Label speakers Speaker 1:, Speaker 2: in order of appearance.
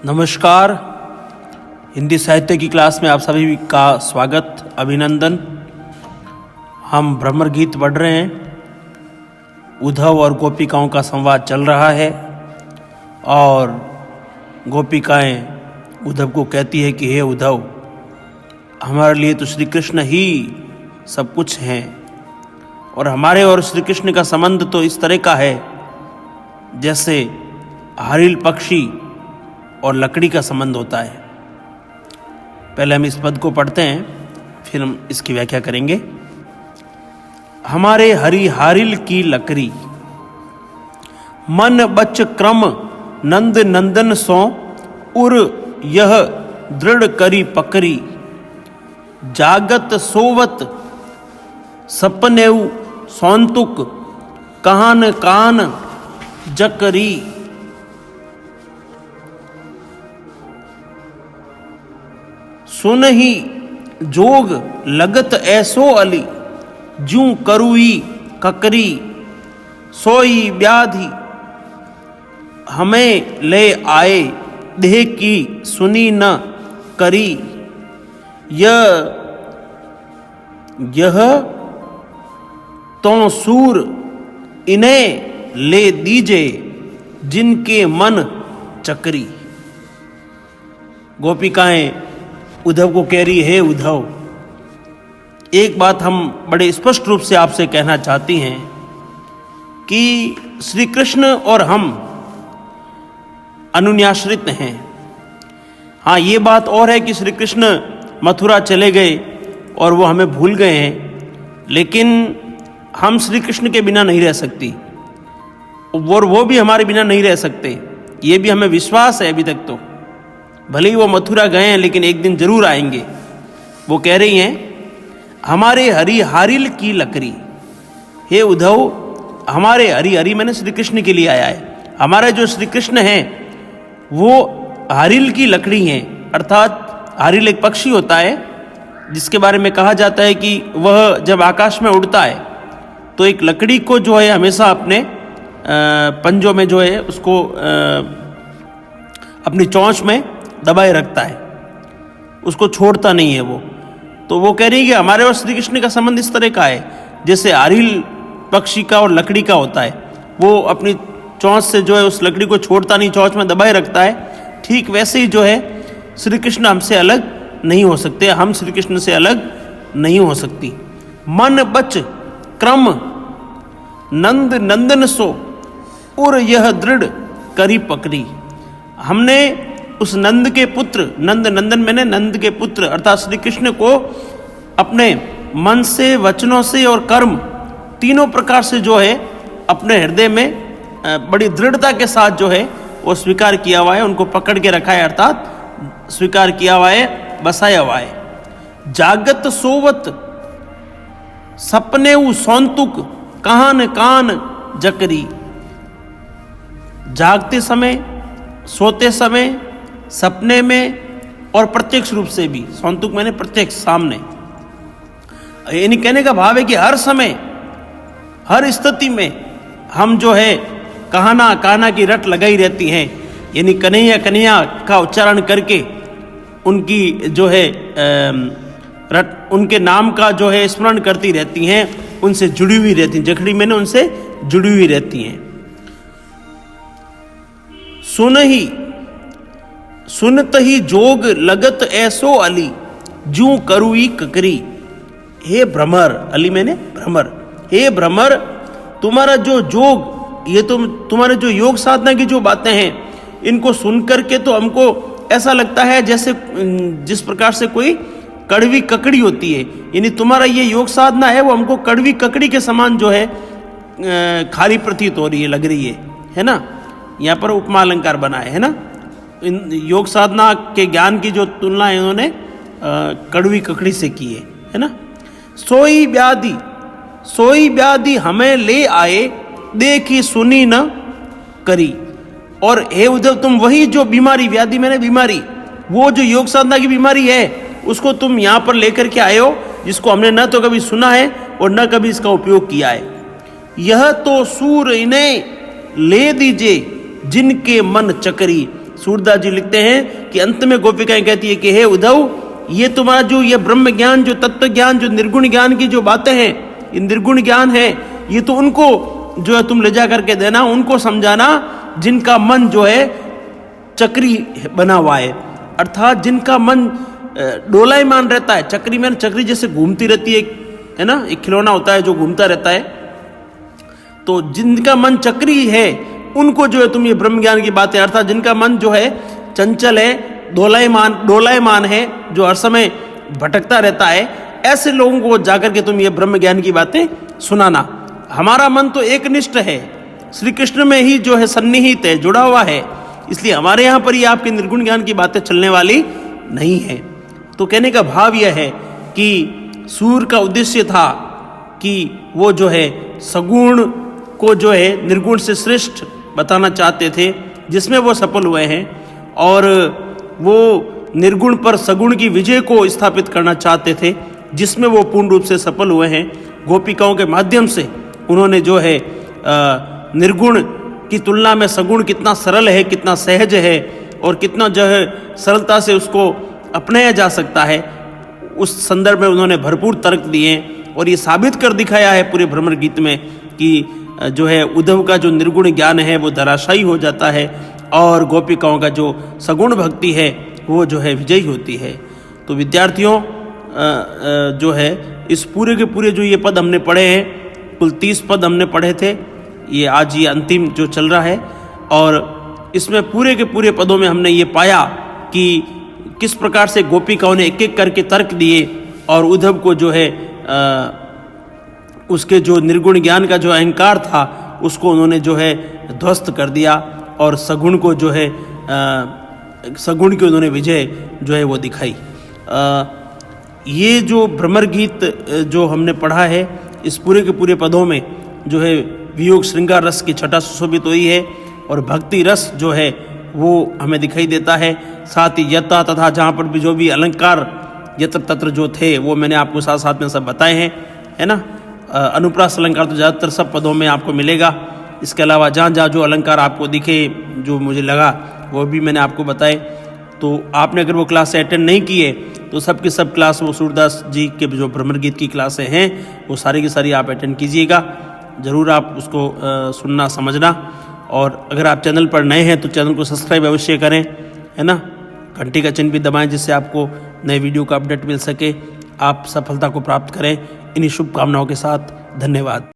Speaker 1: नमस्कार। हिंदी साहित्य की क्लास में आप सभी का स्वागत, अभिनंदन। हम भ्रमर गीत पढ़ रहे हैं। उद्धव और गोपिकाओं का संवाद चल रहा है और गोपिकाएं उद्धव को कहती है कि हे उद्धव, हमारे लिए तो श्री कृष्ण ही सब कुछ हैं और हमारे और श्री कृष्ण का संबंध तो इस तरह का है जैसे हरिल पक्षी और लकड़ी का संबंध होता है। पहले हम इस पद को पढ़ते हैं, फिर हम इसकी व्याख्या करेंगे। हमारे हरि हारिल की लकड़ी, मन बच क्रम नंद नंदन सो उर यह दृढ़ करी पकरी, जागत सोवत सपनेऊ सौंतुक कहान कान जकरी। सुन ही जोग लगत ऐसो अली, ज्यों करुई ककरी, सोई व्याधि हमें ले आए, देह की सुनी न करी। यह तो सूर इन्हें ले दीजे, जिनके मन चकरी। गोपिकाएं उद्धव को कह रही है, उद्धव, एक बात हम बड़े स्पष्ट रूप से आपसे कहना चाहती हैं कि श्री कृष्ण और हम अनुन्याश्रित हैं। हाँ, ये बात और है कि श्री कृष्ण मथुरा चले गए और वो हमें भूल गए हैं, लेकिन हम श्री कृष्ण के बिना नहीं रह सकती और वो भी हमारे बिना नहीं रह सकते। ये भी हमें विश्वास है। अभी तक तो भले ही वो मथुरा गए हैं, लेकिन एक दिन जरूर आएंगे। वो कह रही हैं, हमारे हरि हारिल की लकड़ी, हे उद्धव, हमारे हरि मैंने श्री कृष्ण के लिए आया है। हमारे जो श्री कृष्ण हैं वो हारिल की लकड़ी हैं। अर्थात हारिल एक पक्षी होता है जिसके बारे में कहा जाता है कि वह जब आकाश में उड़ता है तो एक लकड़ी को जो है हमेशा अपने पंजों में जो है उसको अपनी चोंच में दबाए रखता है, उसको छोड़ता नहीं है वो। तो वो कह रही है कि हमारे और श्री कृष्ण का संबंध इस तरह का है जैसे हारिल पक्षी का और लकड़ी का होता है। वो अपनी चोंच से जो है उस लकड़ी को छोड़ता नहीं, चोंच में दबाए रखता है। ठीक वैसे ही जो है श्री कृष्ण हमसे अलग नहीं हो सकते, हम श्री कृष्ण से अलग नहीं हो सकती। मन बच क्रम नंद नंदन सो उर यह दृढ़ करी पकड़ी। हमने उस नंद के पुत्र, नंद नंदन मैंने नंद के पुत्र अर्थात श्री कृष्ण को अपने मन से, वचनों से और कर्म तीनों प्रकार से जो है अपने हृदय में बड़ी दृढ़ता के साथ जो है वो स्वीकार किया हुआ है, उनको पकड़ के रखा है, अर्थात स्वीकार किया हुआ है, बसाया हुआ है। जागत सोवत सपने सौंतुक कहान कान जकरी। जागते समय, सोते समय, सपने में और प्रत्यक्ष रूप से भी। सौंतुक मैंने प्रत्यक्ष, सामने। यानी कहने का भाव है कि हर समय, हर स्थिति में हम जो है कहाना काना की रट लगाई रहती हैं। यानी कन्हैया कन्हैया का उच्चारण करके उनकी जो है रट, उनके नाम का जो है स्मरण करती रहती हैं, उनसे जुड़ी हुई रहती हैं। जखड़ी मैंने उनसे जुड़ी हुई रहती हैं। सुनत ही जोग लगत ऐसो अली, ज्यों करुई ककरी। हे भ्रमर, अली मैंने भ्रमर, हे भ्रमर, तुम्हारा जो जोग, ये तुम्हारे जो योग साधना की जो बातें हैं, इनको सुन करके तो हमको ऐसा लगता है जैसे जिस प्रकार से कोई कड़वी ककड़ी होती है। यानी तुम्हारा ये योग साधना है वो हमको कड़वी ककड़ी के समान जो है खाली प्रतीत हो रही है, लग रही है ना। यहाँ पर उपमा अलंकार बना है ना। इन योग साधना के ज्ञान की जो तुलना इन्होंने कड़वी ककड़ी से की है ना। सोई व्याधि हमें ले आए, देखी सुनी न करी। और हे उद्धव, तुम वही जो बीमारी, व्याधि मैंने बीमारी, वो जो योग साधना की बीमारी है उसको तुम यहाँ पर लेकर के आए हो, जिसको हमने न तो कभी सुना है और न कभी इसका उपयोग किया है। यह तो सूर इन्हें ले दीजिए, जिनके मन चकरी। सूरदास जी लिखते हैं कि अंत में गोपिकाएं कहती है कि हे उद्धव, ये तुम्हारा जो ये ब्रह्म ज्ञान, जो तत्व ज्ञान, जो निर्गुण ज्ञान की जो बातें हैं, ये निर्गुण ज्ञान है, ये तो उनको जो है तुम ले जा करके देना, उनको समझाना जिनका मन जो है चक्री बना हुआ है, अर्थात जिनका मन डोलायमान रहता है। चक्री में चक्री जैसे घूमती रहती है ना, एक खिलौना होता है जो घूमता रहता है, तो जिनका मन चक्री है उनको जो है तुम ये ब्रह्म ज्ञान की बातें, अर्थात जिनका मन जो है चंचल है, डोलायमान है, जो हर समय भटकता रहता है, ऐसे लोगों को जाकर के तुम ये ब्रह्म ज्ञान की बातें सुनाना। हमारा मन तो एकनिष्ठ है, श्री कृष्ण में ही जो है सन्निहित है, जुड़ा हुआ है, इसलिए हमारे यहाँ पर ये आपके निर्गुण ज्ञान की बातें चलने वाली नहीं है। तो कहने का भाव यह है कि सूर का उद्देश्य था कि वो जो है सगुण को जो है निर्गुण से श्रेष्ठ बताना चाहते थे, जिसमें वो सफल हुए हैं, और वो निर्गुण पर सगुण की विजय को स्थापित करना चाहते थे, जिसमें वो पूर्ण रूप से सफल हुए हैं। गोपिकाओं के माध्यम से उन्होंने जो है निर्गुण की तुलना में सगुण कितना सरल है, कितना सहज है, और कितना जो है सरलता से उसको अपनाया जा सकता है, उस संदर्भ में उन्होंने भरपूर तर्क दिए, और ये साबित कर दिखाया है पूरे भ्रमर गीत में कि जो है उद्धव का जो निर्गुण ज्ञान है वो धराशायी हो जाता है, और गोपिकाओं का जो सगुण भक्ति है वो जो है विजयी होती है। तो विद्यार्थियों, जो है इस पूरे के पूरे जो ये पद हमने पढ़े हैं, कुल 30 पद हमने पढ़े थे, ये आज ये अंतिम जो चल रहा है, और इसमें पूरे के पूरे पदों में हमने ये पाया कि किस प्रकार से गोपिकाओं ने एक एक करके तर्क दिए, और उद्धव को जो है उसके जो निर्गुण ज्ञान का जो अहंकार था उसको उन्होंने जो है ध्वस्त कर दिया, और सगुण को जो है सगुण की उन्होंने विजय जो है वो दिखाई। ये जो भ्रमर गीत जो हमने पढ़ा है, इस पूरे के पूरे पदों में जो है वियोग श्रृंगार रस की छटा सुशोभित हुई है, और भक्ति रस जो है वो हमें दिखाई देता है। साथ ही यथा तथा जहाँ पर भी जो भी अलंकार यत्र तत्र जो थे वो मैंने आपको साथ साथ में सब बताए हैं, है ना। अनुप्रास अलंकार तो ज़्यादातर सब पदों में आपको मिलेगा। इसके अलावा जहाँ जहाँ जो अलंकार आपको दिखे, जो मुझे लगा, वो भी मैंने आपको बताए। तो आपने अगर वो क्लास अटेंड नहीं किए तो सब की सब क्लास वो सूरदास जी के जो भ्रमर गीत की क्लासें हैं वो सारी की सारी आप अटेंड कीजिएगा। ज़रूर आप उसको सुनना, समझना, और अगर आप चैनल पर नए हैं तो चैनल को सब्सक्राइब अवश्य करें, है ना। घंटी का चिन्ह भी दबाएं जिससे आपको नए वीडियो का अपडेट मिल सके, आप सफलता को प्राप्त करें। इन्हीं शुभकामनाओं के साथ धन्यवाद।